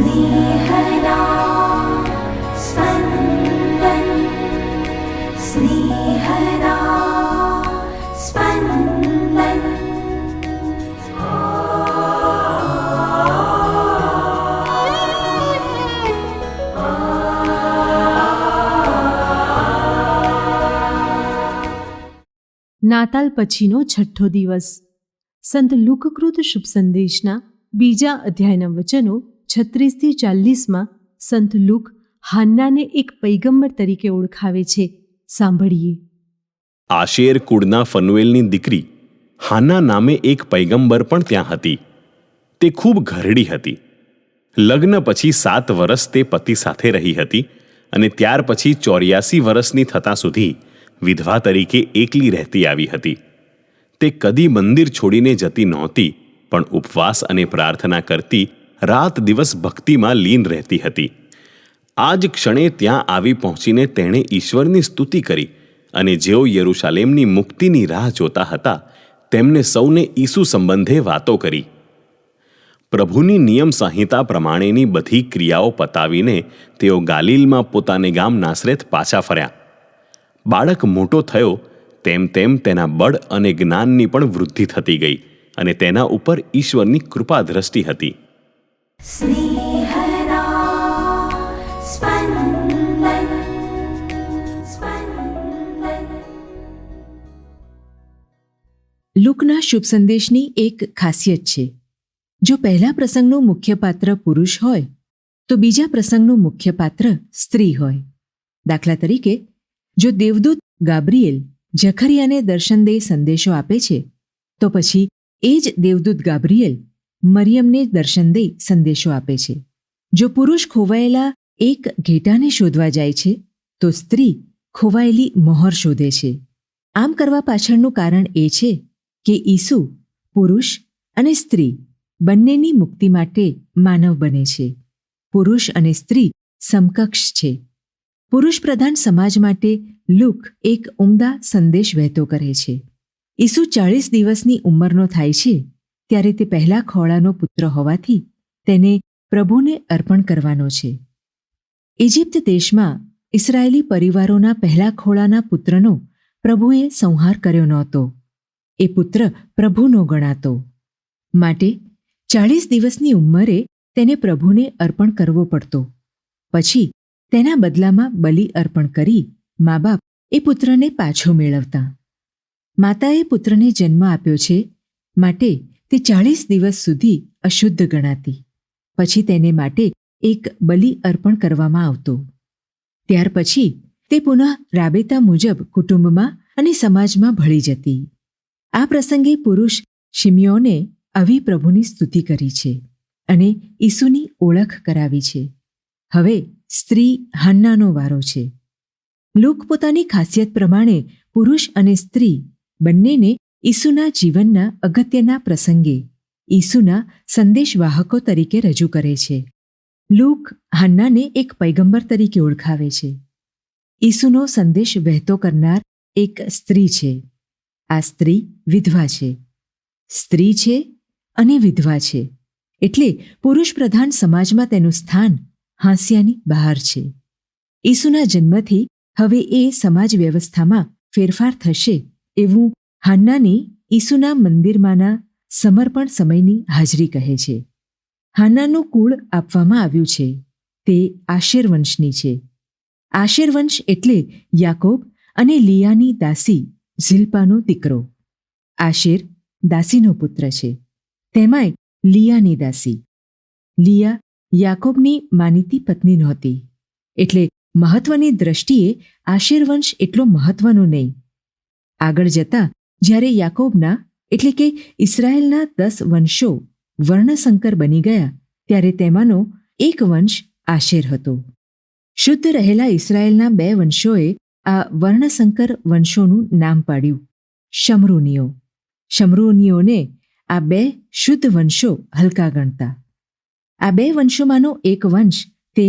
स्नेहदा स्पन्दन स्नेहदा स्पन्दन। નાતાલ પછીનો છઠ્ઠો દિવસ. સંત લુકકૃત શુભ સંદેશના બીજા અધ્યાયના વચનો 36-40માં સંત લુક હાન્નાને એક પૈગંબર તરીકે ઓળખાવે છે. સાંભળીએ. આશેર કુળના ફનુએલની દીકરી હાન્ના નામે એક પૈગંબર પણ ત્યાં હતી. તે ખૂબ ઘરડી હતી. લગ્ન પછી 7 વર્ષ તે પતિ સાથે રહી હતી અને ત્યાર પછી 84 વર્ષની થતાં સુધી વિધવા તરીકે એકલી રહેતી આવી હતી. તે કદી મંદિર છોડીને જતી નહોતી, પણ ઉપવાસ અને પ્રાર્થના કરતી રાત દિવસ ભક્તિમાં લીન રહેતી હતી. આ જ ક્ષણે ત્યાં આવી પહોંચીને તેણે ઈશ્વરની સ્તુતિ કરી અને જેઓ યરૂશાલેમની મુક્તિની રાહ જોતા હતા તેમને સૌને ઈસુ સંબંધે વાતો કરી. પ્રભુની નિયમ સંહિતા પ્રમાણેની બધી ક્રિયાઓ પતાવીને તેઓ ગાલિલમાં પોતાને ગામ નાસરેત પાછા ફર્યા. બાળક મોટો થયો તેમ તેમ તેના બળ અને જ્ઞાનની પણ વૃદ્ધિ થતી ગઈ અને તેના ઉપર ઈશ્વરની કૃપા દ્રષ્ટિ હતી. સ્નેહदा સ્પन्दન સ્પन्दન। લુકના શુભ સંદેશની એક ખાસિયત છે. જો પહેલા પ્રસંગનું મુખ્ય પાત્ર પુરુષ હોય તો બીજા પ્રસંગનું મુખ્ય પાત્ર સ્ત્રી હોય. દાખલા તરીકે, જો દેવદૂત ગાબ્રિએલ જખરિયાને દર્શન દઈ સંદેશો આપે છે તો પછી એ જ દેવદૂત ગાબ્રિએલ મરિયમને દર્શન દઈ સંદેશો આપે છે. જો પુરુષ ખોવાયેલા એક ઘેટાને શોધવા જાય છે તો સ્ત્રી ખોવાયેલી મોહર શોધે છે. આમ કરવા પાછળનું કારણ એ છે કે ઈસુ પુરુષ અને સ્ત્રી બંનેની મુક્તિ માટે માનવ બને છે. પુરુષ અને સ્ત્રી સમકક્ષ છે. પુરુષ પ્રધાન સમાજ માટે લુક એક ઉમદા સંદેશ વહેતો કરે છે. ઈસુ 40 દિવસની ઉંમરનો થાય છે ત્યારે તે પહેલા ખોળાનો પુત્ર હોવાથી તેને પ્રભુને અર્પણ કરવાનો છે. ઇજિપ્ત દેશમાં ઇસરાયેલી પરિવારોના પહેલા ખોળાના પુત્રનો પ્રભુએ સંહાર કર્યો નહોતો. એ પુત્ર પ્રભુનો ગણાતો. માટે 40 દિવસની ઉંમરે તેને પ્રભુને અર્પણ કરવો પડતો. પછી તેના બદલામાં બલિ અર્પણ કરી મા બાપ એ પુત્રને પાછો મેળવતા. માતાએ પુત્રને જન્મ આપ્યો છે માટે તે 40 દિવસ સુધી અશુદ્ધ ગણાતી. પછી તેને માટે એક બલિ અર્પણ કરવામાં આવતો. ત્યાર પછી તે પુનઃ રાબેતા મુજબ કુટુંબમાં અને સમાજમાં ભળી જતી. આ પ્રસંગે પુરુષ શિમિયોને આવી પ્રભુની સ્તુતિ કરી છે અને ઈસુની ઓળખ કરાવી છે. હવે સ્ત્રી હાન્નાનો વારો છે. લુક પોતાની ખાસિયત પ્રમાણે પુરુષ અને સ્ત્રી બંનેને ઈસુના જીવનના અગત્યના પ્રસંગે ઈસુના સંદેશવાહકો તરીકે રજૂ કરે છે. લુક હાન્નાને એક પૈગંબર તરીકે ઓળખાવે છે. ઈસુનો સંદેશ વહેતો કરનાર એક સ્ત્રી છે. આ સ્ત્રી વિધવા છે. સ્ત્રી છે અને વિધવા છે એટલે પુરુષ પ્રધાન સમાજમાં તેનું સ્થાન હાંસિયાની બહાર છે. ઈસુના જન્મથી હવે એ સમાજ વ્યવસ્થામાં ફેરફાર થશે એવું હાન્નાની ઈસુના મંદિરમાંના સમર્પણ સમયની હાજરી કહે છે. હાન્નાનું કુળ આપવામાં આવ્યું છે. તે આશેર વંશની છે. આશેર વંશ એટલે યાકોબ અને લિયાની દાસી ઝિલ્પાનો દીકરો. આશેર દાસીનો પુત્ર છે, તેમાંય લિયાની દાસી. લિયા યાકોબની માનીતી પત્ની નહોતી એટલે મહત્વની દ્રષ્ટિએ આશેર વંશ એટલો મહત્વનો નહીં. આગળ જતાં જ્યારે યાકોબના એટલે કે ઇસરાયેલના 10 વંશો વર્ણસંકર બની ગયા ત્યારે તેમાંનો એક વંશ આશેર હતો. શુદ્ધ રહેલા ઇસરાયેલના 2 વંશોએ આ વર્ણસંકર વંશોનું નામ પાડ્યું શમરૂનીઓ. શમરૂનીઓને આ 2 શુદ્ધ વંશો હલકા ગણતા. આ 2 વંશોમાંનો એક વંશ તે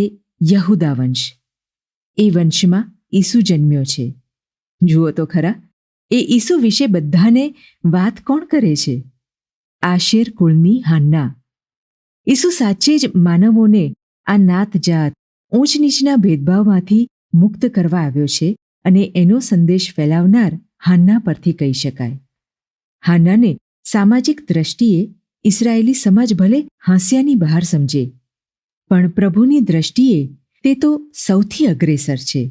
યહૂદા વંશ. એ વંશમાં ઈસુ જન્મ્યો છે. જુઓ તો ખરા, એ ઈસુ વિશે બધાને વાત કોણ કરે છે? આશેર કુળની હાન્ના. ઈસુ સાચે જ માનવોને આ નાત જાત ઊંચ નીચના ભેદભાવમાંથી મુક્ત કરવા આવ્યો છે અને એનો સંદેશ ફેલાવનાર હાન્ના પરથી કહી શકાય. હાન્નાને સામાજિક દ્રષ્ટિએ ઇસરાયેલી સમાજ ભલે હાંસિયાની બહાર સમજે, પણ પ્રભુની દ્રષ્ટિએ તે તો સૌથી અગ્રેસર છે.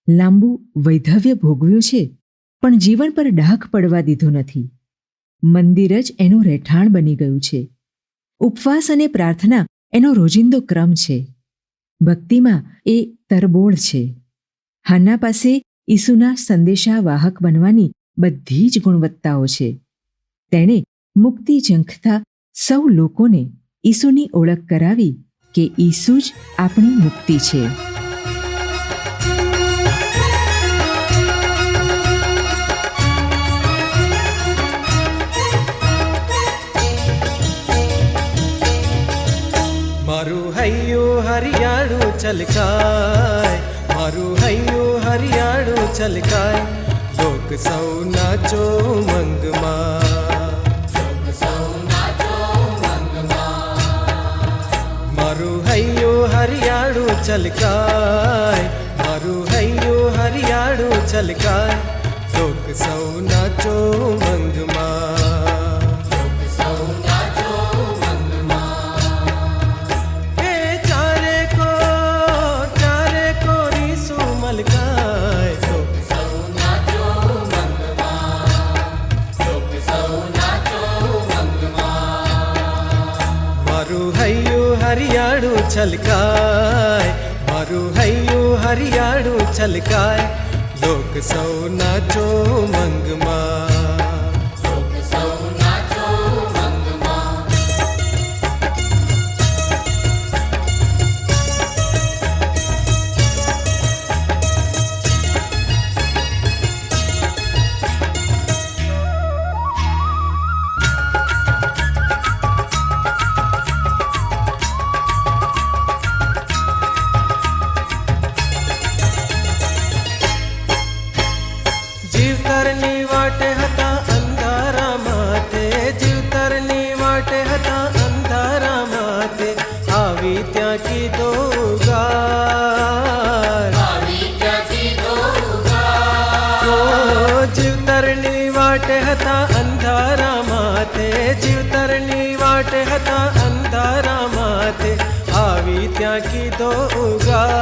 લાંબુ વૈધવ્ય ભોગવ્યું છે, પણ જીવન પર ડાઘ પડવા દીધો નથી. મંદિર જ એનું રહેઠાણ બની ગયું છે. ઉપવાસ અને પ્રાર્થના એનો રોજિંદો ક્રમ છે. ભક્તિમાં એ તરબોળ છે. હાન્ના પાસે ઈસુના સંદેશા વાહક બનવાની બધી જ ગુણવત્તાઓ છે. તેણે મુક્તિ ઝંખતા સૌ લોકોને ઈસુની ઓળખ કરાવી કે ઈસુ જ આપણી મુક્તિ છે. મારું હૈયું હરિયાળું છલકાય, મારું હૈયું હરિયાળું છલકાય, લોક સૌ નાચો મંગમાં, મારું હૈયું હરિયાળું છલકાય, મારું હૈયું હરિયાળું છલકાય, લોક સૌ નાચો મંગમાં. મારું હૈયું હરિયાળું છલકાય, મારું હૈયું હરિયાળું છલકાય, લોક સૌ નાચો મંગમાં. જીવતરની વાટે હતા અંધારા માથે, જીવતરની વાટે હતા અંધારા માથે, આવી ત્યાં કીધો ઉગાર, જીવતરની વાટે હતા અંધારા માથે, જીવતરની વાટે હતા અંધારા માથે, આવી ત્યાં કીધો ઉગાર.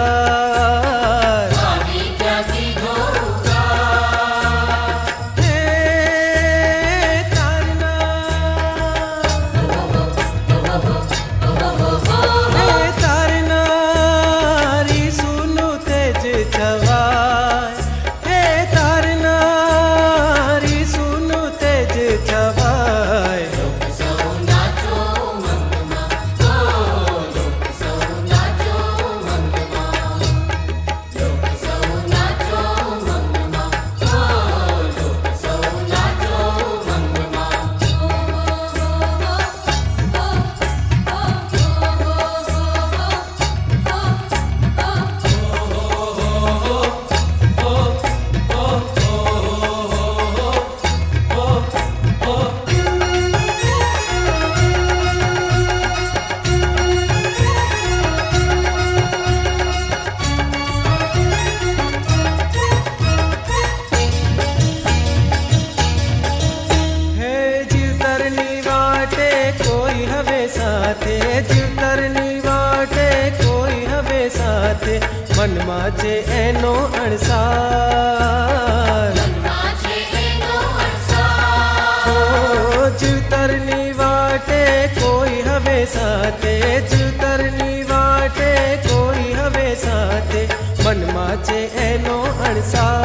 જીવતરની વાટે કોઈ હવે સાથે, મનમાં છે એનો અણસાર, જીવતરની વાટે કોઈ હવે સાથે, જીવતરની વાટે કોઈ હવે સાથે, મનમાં છે એનો અણસાર.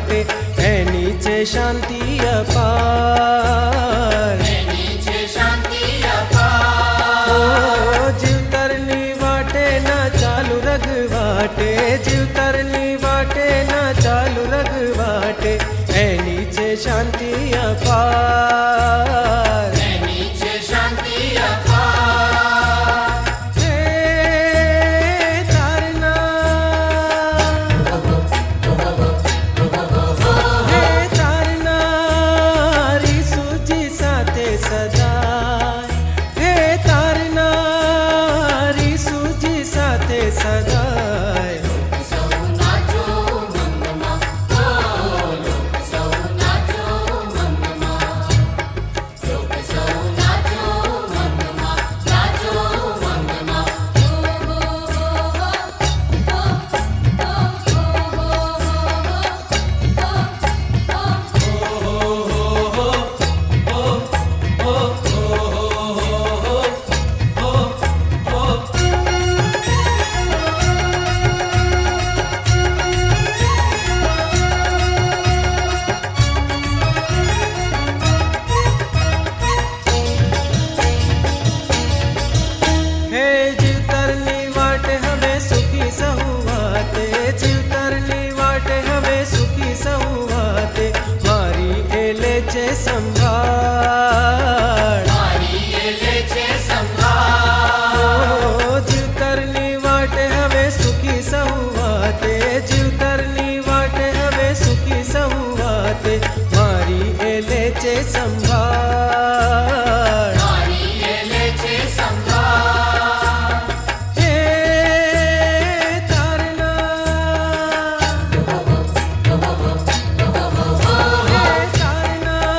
વાટે એની છે શાંતિ અપાર. ઓ જીવતરની વાટે ના ચાલુ રઘવાટે, જીવતરની વાટે ના ચાલુ રઘવાટે એની છે શાંતિ અપાર. હે તારનારી સૂજી સાથે સદાય, હે તારનારી સૂજી સાથે સદાય. હે જીવતરની વાટે હવે સુખી સહુ વાતે, જીવતરની વાટે હવે સુખી સહુ વાતે મારી એલે છે સંભાળ. ઓ જીવતરની વાટે હવે સુખી સહુ વાતે, જીવતરની વાટે હવે સુખી સહુ વાતે મારી એલે છે સંભાળ. હે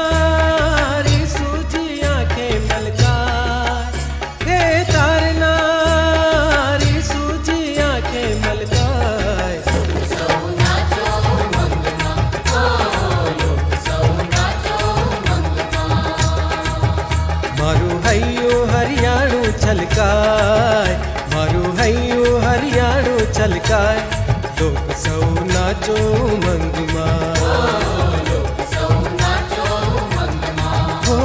તારનારી સૂજી આંખે મલકાય, હે તારનારી સૂજી આંખે મલકાય. મારું હૈયું હરિયાળું છલકાય, મારું હૈયું હરિયાળું છલકાય લોક સૌ નાચો મંગમાં. હો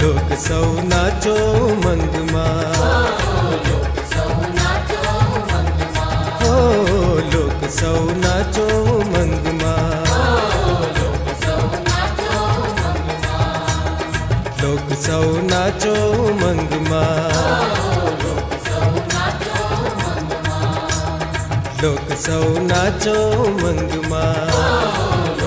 લોક સૌ નાચો મંગમાં. હો લોક સૌ નાચો મંગમાં. લોક સૌ નાચો મંગમાં. લોક સૌ નાચો મંગમાં.